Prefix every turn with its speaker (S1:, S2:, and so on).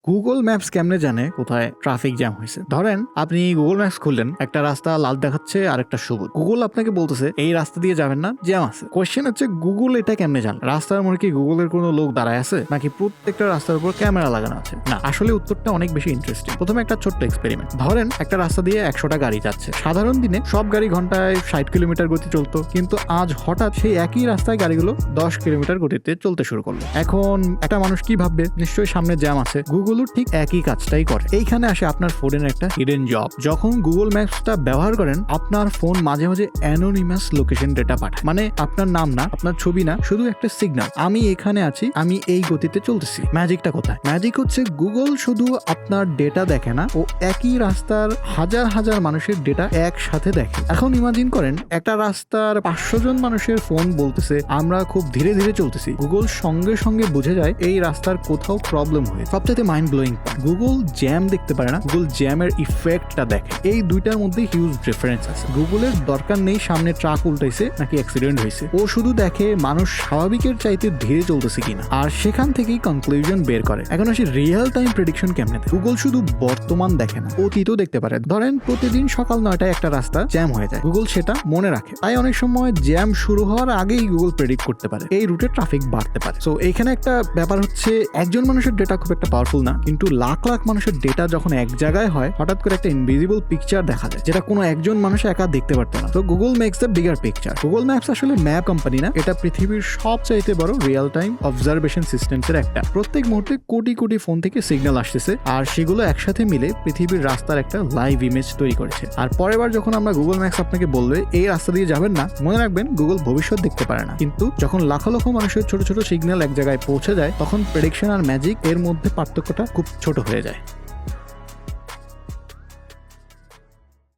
S1: Google maps কেমনে জানে কোথায় ট্রাফিক জ্যাম হয়েছে? ধরেন আপনি গুগল ম্যাপস খুললেন, একটা রাস্তা লাল দেখাচ্ছে আর একটা সবুজ। গুগল আপনাকে বলতেছে এই রাস্তা দিয়ে যাবেন না, জ্যাম আছে। কোয়েশ্চেন হচ্ছে গুগল এটা কেমনে জানে? রাস্তার মধ্যে কি গুগলের কোনো লোক দাঁড়ায় আছে, নাকি প্রত্যেকটা রাস্তার উপর ক্যামেরা লাগানো আছে? না, আসলে উত্তরটা অনেক বেশি ইন্টারেস্টিং। প্রথমে একটা ছোট্ট এক্সপেরিমেন্ট। ধরেন একটা রাস্তা দিয়ে 100টা গাড়ি যাচ্ছে। সাধারণ দিনে সব গাড়ি ঘন্টায় 60 কিলোমিটার গতি চলতো, কিন্তু আজ হঠাৎ সেই একই রাস্তায় গাড়িগুলো 10 কিলোমিটার গতিতে চলতে শুরু করলো। এখন একটা মানুষ কি ভাববে? নিশ্চয়ই সামনে জ্যাম আছে। গুগলও ঠিক একই কাজটাই করে। এইখানে আসে আপনার ফোনের একটা হিডেন জব। যখন গুগল ম্যাপসটা ব্যবহার করেন, আপনার ফোন মাঝে মাঝে অ্যানোনিমাস লোকেশন ডেটা পাঠায়। মানে আপনার নাম না, আপনার ছবি না, শুধু একটা সিগন্যাল, আমি এখানে আছি, আমি এই গতিতে চলতেছি। ম্যাজিকটা কোথায়? ম্যাজিক হচ্ছে গুগল শুধু আপনার ডেটা দেখে না, ও একই রাস্তার হাজার হাজার মানুষের ডেটা একসাথে দেখে। এখন ইমাজিন করেন একটা রাস্তার 500 জন মানুষের ফোন বলতেছে আমরা খুব ধীরে ধীরে চলতেছি। গুগল সঙ্গে সঙ্গে বুঝে যায় এই রাস্তার কোথাও প্রবলেম হয়েছে। সবচেয়ে মাইন্ড ব্লোয়িং, গুগল জ্যাম দেখতে পারে না, গুগল জ্যামের ইফেক্টটা দেখে। এই দুইটার মধ্যে হিউজ ডিফারেন্স আছে। গুগলের দরকার নেই সামনে ট্রাক উল্টাইছে নাকি অ্যাক্সিডেন্ট হয়েছে, ও শুধু দেখে মানুষ স্বাভাবিকের চাইতে ধীরে চলতেছে কিনা, আর সেখান থেকেই কনক্লুশন বের করে। এখন আসি রিয়েল টাইম প্রেডিকশন কেমনে দেয়। গুগল শুধু বর্তমান দেখে না, অতীতও দেখতে পারে। ধরেন প্রতিদিন সকাল 9টায় একটা রাস্তা জ্যাম হয়ে যায়, গুগল সেটা মনে রাখে। তাই অনেক সময় জ্যাম শুরু হওয়ার আগেই গুগল প্রেডিক্ট করতে পারে এই রুটে ট্রাফিক বাড়তে পারে। সো এখানে একটা ব্যাপার হচ্ছে, একজন মানুষের ডেটা খুব একটা পাওয়ারফুল না, কিন্তু লাখ লাখ মানুষের ডেটা যখন এক জায়গায় হয়, হঠাৎ করে একটা ইনভিজিবল পিকচার দেখা যায়, যেটা কোনো একজন মানুষ একা দেখতে পারতো না। তো Google makes the bigger picture. Google Maps আসলে ম্যাপ কোম্পানি না, এটা পৃথিবীর সবচাইতে বড় রিয়েল টাইম অবজারভেশন সিস্টেমস এর একটা। প্রত্যেক মুহূর্তে কোটি কোটি ফোন থেকে সিগন্যাল আসতেছে, আর সেগুলো একসাথে মিলে পৃথিবীর রাস্তার একটা লাইভ ইমেজ তৈরি করেছে। আর পরের বার যখন আমরা গুগল ম্যাপস আপনাকে বলবে এই রাস্তা দিয়ে যাবেন না, মনে রাখবেন গুগল ভবিষ্যৎ দেখতে পারে না, কিন্তু যখন লাখ লক্ষ মানুষের ছোট ছোট সিগন্যাল এক জায়গায় পৌঁছে যায়, তখন প্রেডিকশন আর ম্যাজিক এর মধ্যে পার্থক্যটা খুব ছোট হয়ে যায়।